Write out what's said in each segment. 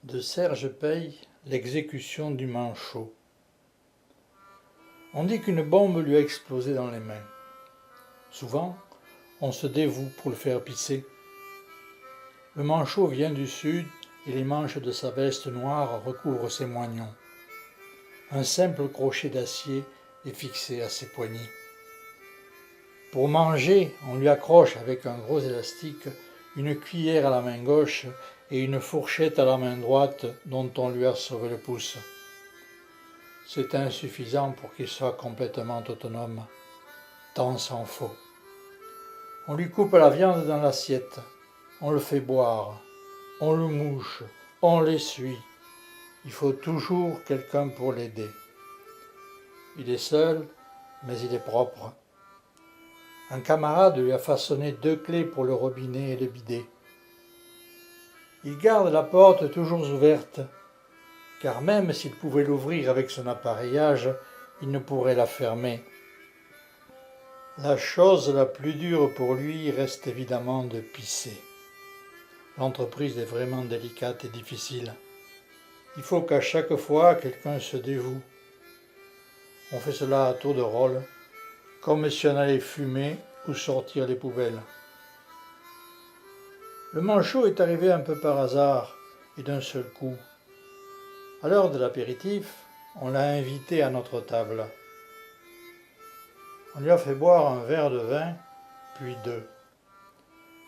De Serge Pey, l'exécution du manchot. On dit qu'une bombe lui a explosé dans les mains. Souvent, on se dévoue pour le faire pisser. Le manchot vient du sud et les manches de sa veste noire recouvrent ses moignons. Un simple crochet d'acier est fixé à ses poignets. Pour manger, on lui accroche avec un gros élastique une cuillère à la main gauche et une fourchette à la main droite dont on lui a sauvé le pouce. C'est insuffisant pour qu'il soit complètement autonome, tant s'en faut. On lui coupe la viande dans l'assiette, on le fait boire, on le mouche, on l'essuie. Il faut toujours quelqu'un pour l'aider. Il est seul, mais il est propre. Un camarade lui a façonné 2 clés pour le robinet et le bidet. Il garde la porte toujours ouverte, car même s'il pouvait l'ouvrir avec son appareillage, il ne pourrait la fermer. La chose la plus dure pour lui reste évidemment de pisser. L'entreprise est vraiment délicate et difficile. Il faut qu'à chaque fois quelqu'un se dévoue. On fait cela à tour de rôle, comme si on allait fumer ou sortir les poubelles. Le manchot est arrivé un peu par hasard et d'un seul coup. À l'heure de l'apéritif, on l'a invité à notre table. On lui a fait boire un verre de vin, puis 2.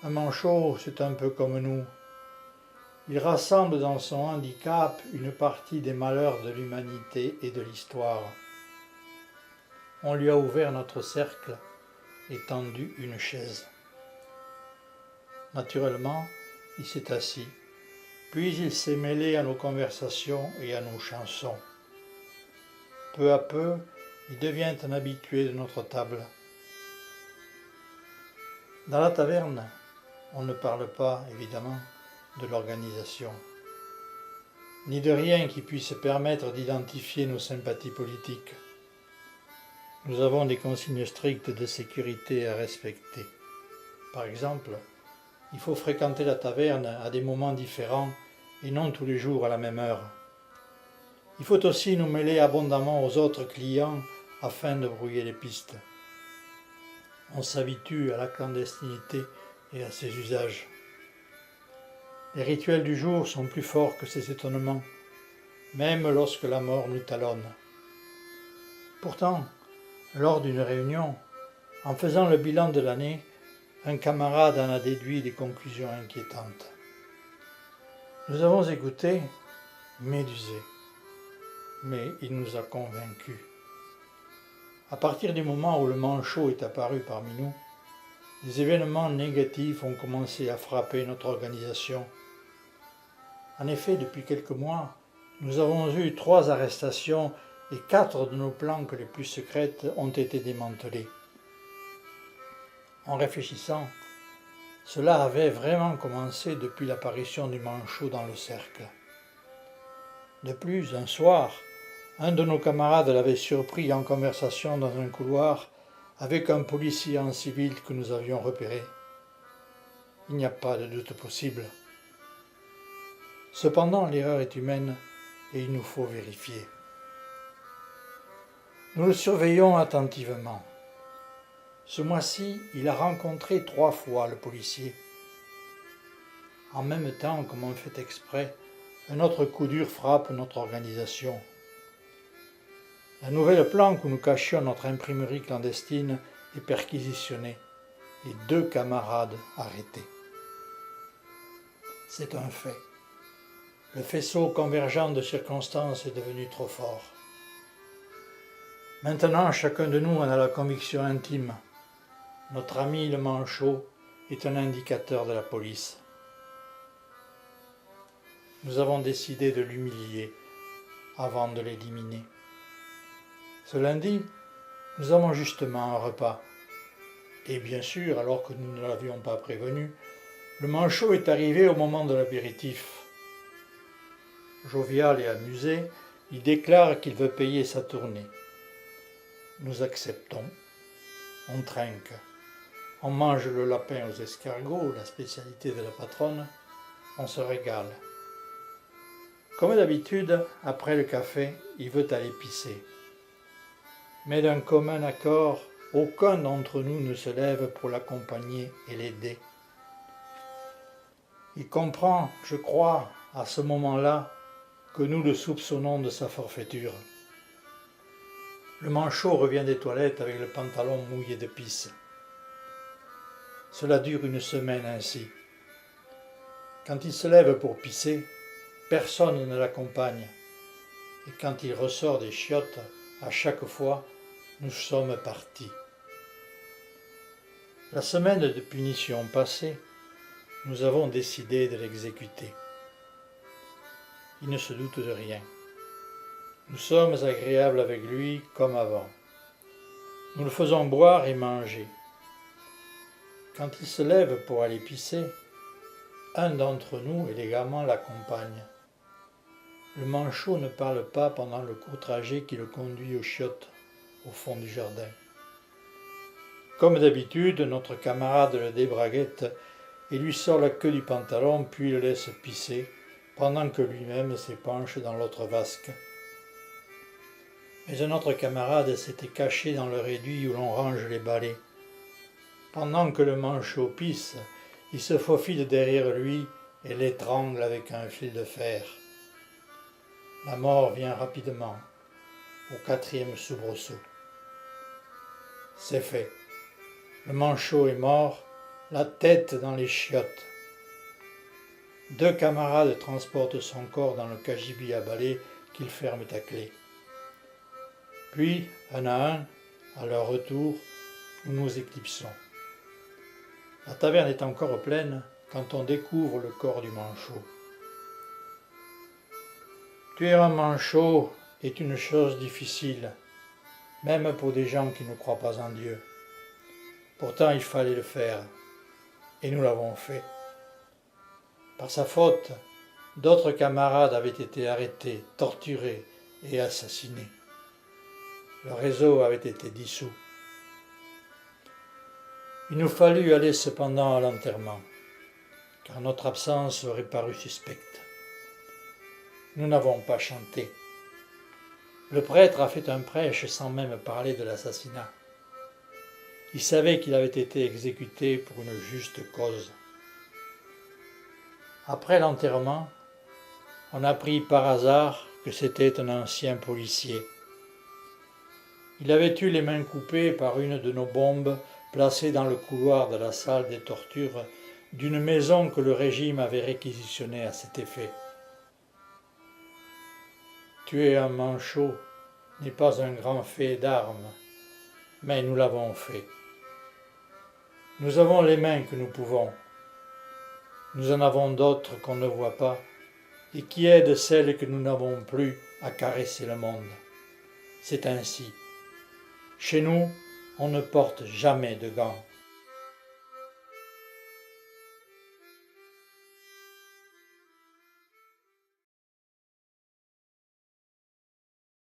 Un manchot, c'est un peu comme nous. Il rassemble dans son handicap une partie des malheurs de l'humanité et de l'histoire. On lui a ouvert notre cercle et tendu une chaise. Naturellement, il s'est assis, puis il s'est mêlé à nos conversations et à nos chansons. Peu à peu, il devient un habitué de notre table. Dans la taverne, on ne parle pas, évidemment, de l'organisation, ni de rien qui puisse permettre d'identifier nos sympathies politiques. Nous avons des consignes strictes de sécurité à respecter. Par exemple, il faut fréquenter la taverne à des moments différents et non tous les jours à la même heure. Il faut aussi nous mêler abondamment aux autres clients afin de brouiller les pistes. On s'habitue à la clandestinité et à ses usages. Les rituels du jour sont plus forts que ces étonnements, même lorsque la mort nous talonne. Pourtant, lors d'une réunion, en faisant le bilan de l'année, un camarade en a déduit des conclusions inquiétantes. Nous avons écouté, médusé, mais il nous a convaincus. À partir du moment où le manchot est apparu parmi nous, des événements négatifs ont commencé à frapper notre organisation. En effet, depuis quelques mois, nous avons eu 3 arrestations et 4 de nos planques les plus secrètes ont été démantelées. En réfléchissant, cela avait vraiment commencé depuis l'apparition du manchot dans le cercle. De plus, un soir, un de nos camarades l'avait surpris en conversation dans un couloir avec un policier en civil que nous avions repéré. Il n'y a pas de doute possible. Cependant, l'erreur est humaine et il nous faut vérifier. Nous le surveillons attentivement. Ce mois-ci, il a rencontré 3 fois le policier. En même temps, comme on fait exprès, un autre coup dur frappe notre organisation. La nouvelle planque où nous cachions notre imprimerie clandestine est perquisitionnée et 2 camarades arrêtés. C'est un fait. Le faisceau convergent de circonstances est devenu trop fort. Maintenant, chacun de nous en a la conviction intime. Notre ami le manchot est un indicateur de la police. Nous avons décidé de l'humilier avant de l'éliminer. Ce lundi, nous avons justement un repas. Et bien sûr, alors que nous ne l'avions pas prévenu, le manchot est arrivé au moment de l'apéritif. Jovial et amusé, il déclare qu'il veut payer sa tournée. Nous acceptons. On trinque. On mange le lapin aux escargots, la spécialité de la patronne. On se régale. Comme d'habitude, après le café, il veut aller pisser. Mais d'un commun accord, aucun d'entre nous ne se lève pour l'accompagner et l'aider. Il comprend, je crois, à ce moment-là, que nous le soupçonnons de sa forfaiture. Le manchot revient des toilettes avec le pantalon mouillé de pisse. Cela dure une semaine ainsi. Quand il se lève pour pisser, personne ne l'accompagne. Et quand il ressort des chiottes, à chaque fois, nous sommes partis. La semaine de punition passée, nous avons décidé de l'exécuter. Il ne se doute de rien. Nous sommes agréables avec lui comme avant. Nous le faisons boire et manger. Quand il se lève pour aller pisser, un d'entre nous élégamment l'accompagne. Le manchot ne parle pas pendant le court trajet qui le conduit aux chiottes, au fond du jardin. Comme d'habitude, notre camarade le débraguette et lui sort la queue du pantalon, puis le laisse pisser, pendant que lui-même s'épanche dans l'autre vasque. Mais un autre camarade s'était caché dans le réduit où l'on range les balais. Pendant que le manchot pisse, il se faufile derrière lui et l'étrangle avec un fil de fer. La mort vient rapidement, au 4e soubresaut. C'est fait. Le manchot est mort, la tête dans les chiottes. 2 camarades transportent son corps dans le cagibi à balai qu'ils ferment à clé. Puis, un à un, à leur retour, nous nous éclipsons. La taverne est encore pleine quand on découvre le corps du manchot. Tuer un manchot est une chose difficile, même pour des gens qui ne croient pas en Dieu. Pourtant, il fallait le faire, et nous l'avons fait. Par sa faute, d'autres camarades avaient été arrêtés, torturés et assassinés. Le réseau avait été dissous. Il nous fallut aller cependant à l'enterrement, car notre absence aurait paru suspecte. Nous n'avons pas chanté. Le prêtre a fait un prêche sans même parler de l'assassinat. Il savait qu'il avait été exécuté pour une juste cause. Après l'enterrement, on apprit par hasard que c'était un ancien policier. Il avait eu les mains coupées par une de nos bombes placées dans le couloir de la salle des tortures d'une maison que le régime avait réquisitionnée à cet effet. Tuer un manchot n'est pas un grand fait d'armes, mais nous l'avons fait. Nous avons les mains que nous pouvons. Nous en avons d'autres qu'on ne voit pas et qui aident celles que nous n'avons plus à caresser le monde. C'est ainsi. Chez nous, on ne porte jamais de gants.